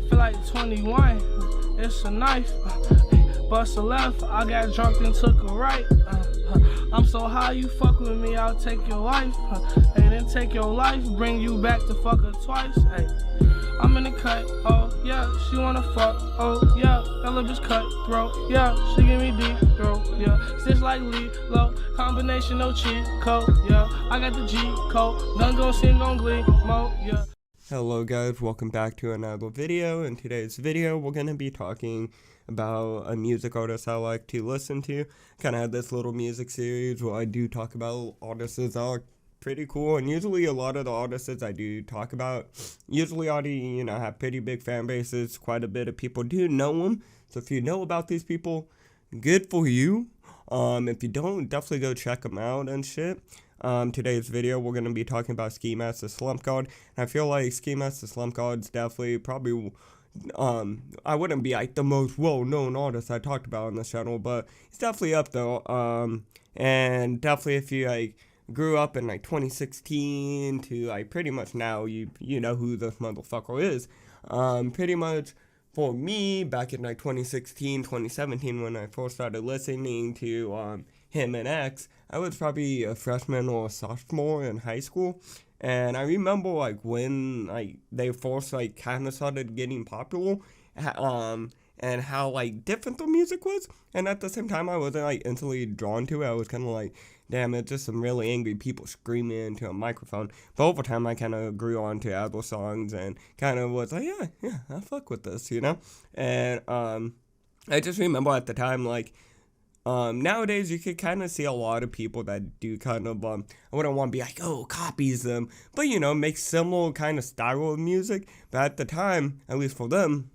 feel like 21, it's a knife. Bust a left, I got drunk and took a right. I'm so high, you fuck with me, I'll take your life. And then take your life, bring you back to fuck her twice. Hey, I'm in the cut, oh yeah, she wanna fuck, oh yeah, that little bitch cutthroat, yeah, she give me deep throat, yeah, stitch like low, combination no cheat code, yeah, I got the G code, done gon' sing on glee mode, yeah. Hello guys, welcome back to another video. In today's video, we're going to be talking about a music artist I like to listen to. Kind of had this little music series where I do talk about artists that are pretty cool, and usually a lot of the artists I do talk about usually already, have pretty big fan bases. Quite a bit of people do know them, so if you know about these people, good for you. If you don't, definitely go check them out and shit. Today's video, we're going to be talking about Ski Mask the Slump God, and I feel like Ski Mask the Slump God's definitely probably, I wouldn't be like the most well-known artist I talked about on this channel, but it's definitely up there, and definitely if you, like, grew up in, like, 2016 to, like, pretty much now, you know who this motherfucker is. Pretty much, for me, back in, like, 2016, 2017, when I first started listening to, him and X, I was probably a freshman or a sophomore in high school, and I remember, like, when, like, they first, like, kind of started getting popular, and how, like, different the music was, and at the same time, I wasn't, like, instantly drawn to it. I was kind of like, damn, it's just some really angry people screaming into a microphone. But over time, I kind of grew on to other songs, and kind of was like, yeah, I fuck with this, and, I just remember at the time, like, nowadays you could kind of see a lot of people that do kind of, I wouldn't want to be like, oh, copies them, but, make similar kind of style of music. But at the time, at least for them,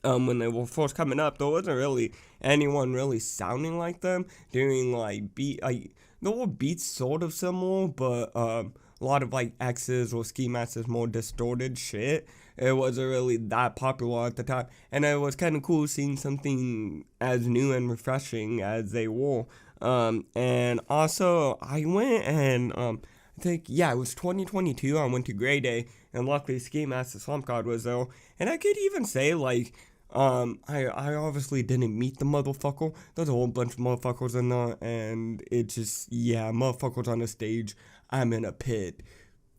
when they were first coming up, there wasn't really anyone really sounding like them, doing, like, there were beats sort of similar, but, a lot of, like, X's or Ski Mask's more distorted shit. It wasn't really that popular at the time, and it was kind of cool seeing something as new and refreshing as they were. And also, I went and, I think, it was 2022, I went to Grey Day, and luckily Ski Mask the Slump God was there, and I could even say, like, I obviously didn't meet the motherfucker. There's a whole bunch of motherfuckers in there, and it just, motherfuckers on the stage, I'm in a pit.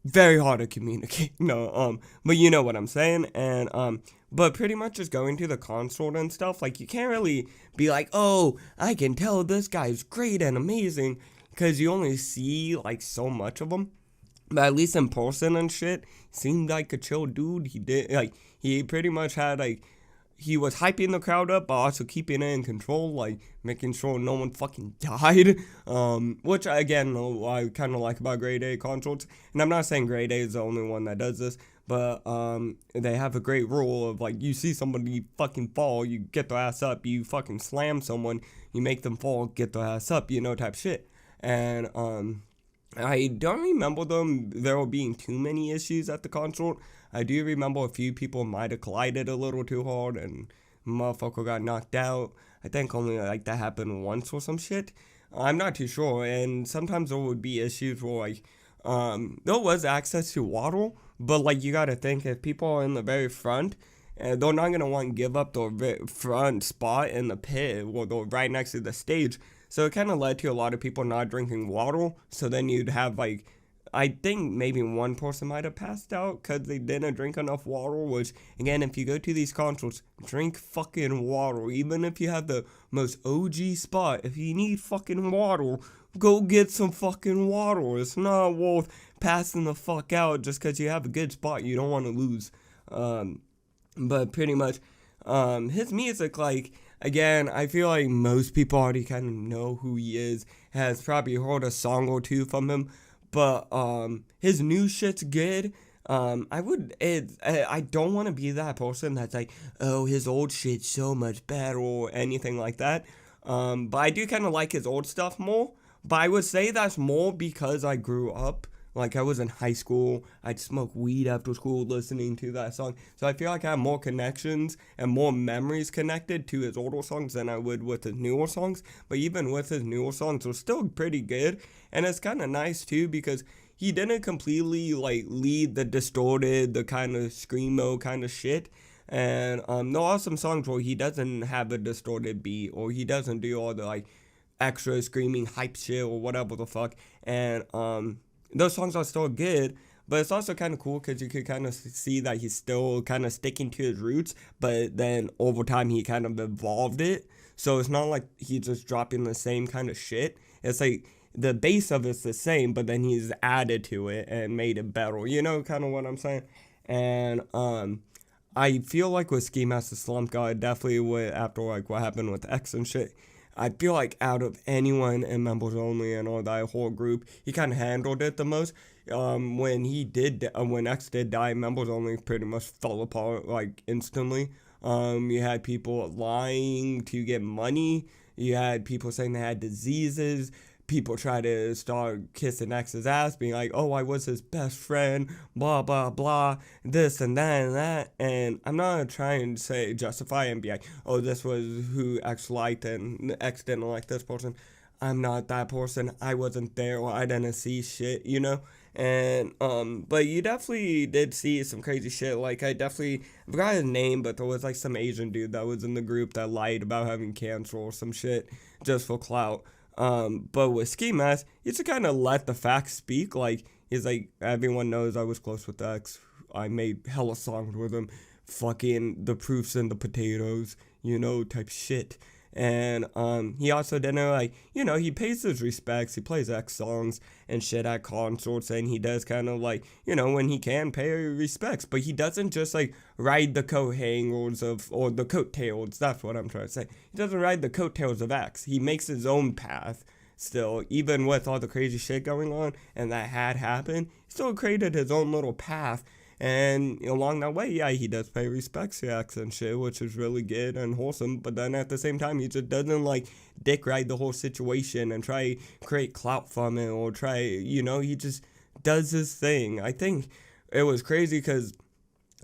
Very hard to communicate, but you know what I'm saying, and, but pretty much just going to the concert and stuff, like, you can't really be like, oh, I can tell this guy's great and amazing, because you only see, like, so much of him, but at least in person and shit, seemed like a chill dude. He pretty much had, like, he was hyping the crowd up, but also keeping it in control, like, making sure no one fucking died, which, again, I kind of like about Grey Day concerts, and I'm not saying Grey Day is the only one that does this, but, they have a great rule of, like, you see somebody fucking fall, you get their ass up, you fucking slam someone, you make them fall, get their ass up, type shit, and, I don't remember there being too many issues at the concert. I do remember a few people might have collided a little too hard and motherfucker got knocked out. I think only like that happened once or some shit. I'm not too sure, and sometimes there would be issues where like there was access to water, but like you gotta think if people are in the very front, they're not gonna want to give up their front spot in the pit or they're right next to the stage. So it kind of led to a lot of people not drinking water. So then you'd have like, I think maybe one person might have passed out because they didn't drink enough water, which, again, if you go to these concerts, drink fucking water. Even if you have the most OG spot, if you need fucking water, go get some fucking water. It's not worth passing the fuck out just because you have a good spot you don't want to lose. But pretty much, his music, like, again, I feel like most people already kind of know who he is, has probably heard a song or two from him. But, his new shit's good. I don't want to be that person that's like, oh, his old shit's so much better or anything like that. But I do kind of like his old stuff more. But I would say that's more because I grew up. Like, I was in high school. I'd smoke weed after school listening to that song. So I feel like I have more connections and more memories connected to his older songs than I would with his newer songs. But even with his newer songs, they're still pretty good. And it's kind of nice, too, because he didn't completely, like, lead the distorted, the kind of screamo kind of shit. And there are some songs where he doesn't have a distorted beat, or he doesn't do all the like extra screaming hype shit or whatever the fuck. And those songs are still good, but it's also kind of cool because you could kind of see that he's still kind of sticking to his roots, but then over time he kind of evolved it. So it's not like he's just dropping the same kind of shit. It's like the base of it's the same, but then he's added to it and made it better. You know, kind of what I'm saying? And I feel like with Ski Mask the Slump God, definitely after like what happened with X and shit, I feel like out of anyone in Members Only and all that whole group, he kind of handled it the most. When X did die, Members Only pretty much fell apart like instantly. You had people lying to get money. You had people saying they had diseases. People try to start kissing X's ass, being like, oh, I was his best friend, blah, blah, blah, this and that and that. And I'm not trying to say justify and be like, oh, this was who X liked and X didn't like this person. I'm not that person. I wasn't there, or I didn't see shit, you know? And, but you definitely did see some crazy shit. Like, I forgot his name, but there was like some Asian dude that was in the group that lied about having cancer or some shit just for clout. But with Ski Mask, you just kind of let the facts speak. Like, he's like, everyone knows I was close with X. I made hella songs with him. Fucking the proofs in the potatoes, you know, type shit. And he also didn't like, you know, he pays his respects. He plays X songs and shit at concerts, and he does kind of like, you know, when he can pay respects, but he doesn't just like ride the coattails or the coattails. That's what I'm trying to say. He doesn't ride the coattails of X. He makes his own path still, even with all the crazy shit going on and that had happened. He still created his own little path. And along that way, yeah, he does pay respects to X and shit, which is really good and wholesome. But then at the same time, he just doesn't like dick ride the whole situation and try create clout from it, or try, you know, he just does his thing. I think it was crazy because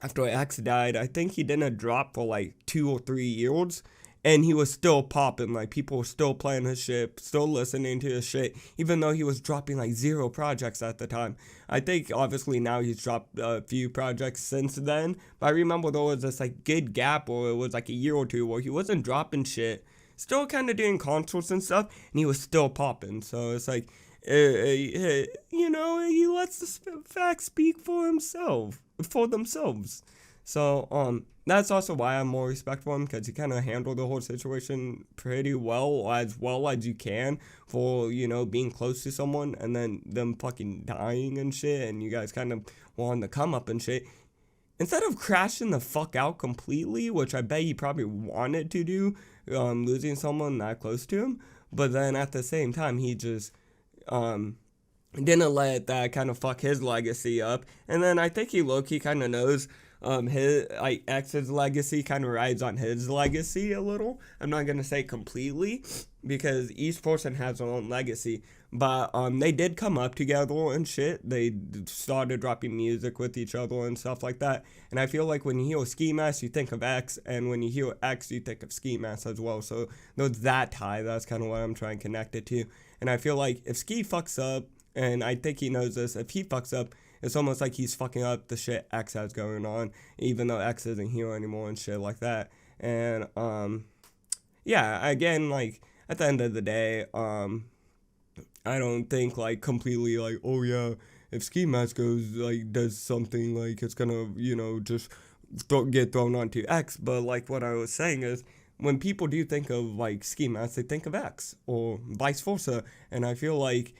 after X died, I think he didn't drop for like 2 or 3 years. And he was still popping, like people were still playing his shit, still listening to his shit, even though he was dropping like 0 projects at the time. I think obviously now he's dropped a few projects since then, but I remember there was this like good gap, or it was like a year or two where he wasn't dropping shit, still kind of doing concerts and stuff, and he was still popping. So it's like, you know, he lets the facts speak for themselves. So, that's also why I'm more respectful of him, because he kind of handled the whole situation pretty well as you can for, you know, being close to someone and then them fucking dying and shit, and you guys kind of wanting to come up and shit. Instead of crashing the fuck out completely, which I bet he probably wanted to do, losing someone that close to him, but then at the same time, he just, didn't let that kind of fuck his legacy up. And then I think he low-key kind of knows his like X's legacy kind of rides on his legacy a little. I'm not gonna say completely, because each person has their own legacy, but they did come up together and shit. They started dropping music with each other and stuff like that. And I feel like when you hear Ski Mask, you think of X, and when you hear X, you think of Ski Mask as well. So there's that tie. That's kind of what I'm trying to connect it to. And I feel like if Ski fucks up, and I think he knows this, if he fucks up, it's almost like he's fucking up the shit X has going on, even though X isn't here anymore and shit like that. And, yeah, again, like, at the end of the day, I don't think, like, completely, like, oh, yeah, if Ski Mask goes, like, does something, like, it's gonna, you know, just get thrown onto X. But, like, what I was saying is, when people do think of, like, Ski Mask, they think of X, or vice versa. And I feel like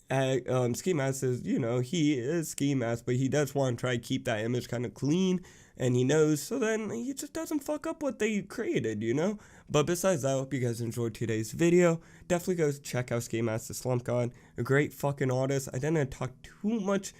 Ski Mask is, you know, he is Ski Mask, but he does want to try to keep that image kind of clean, and he knows, so then he just doesn't fuck up what they created, you know? But besides that, I hope you guys enjoyed today's video. Definitely go check out Ski Mask the Slump God, a great fucking artist. I didn't talk too much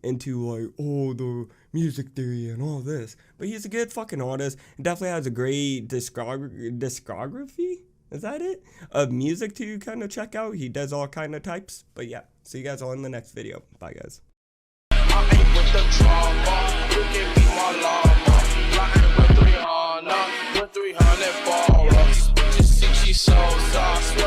into like, oh, the music theory and all this, but he's a good fucking artist. Definitely has a great discography. Is that it? Of music to kind of check out. He does all kind of types. But yeah, see you guys all in the next video. Bye, guys. I ain't with the drama. You can be my llama. Lying with 300 ballers. Bitches see she Sosa.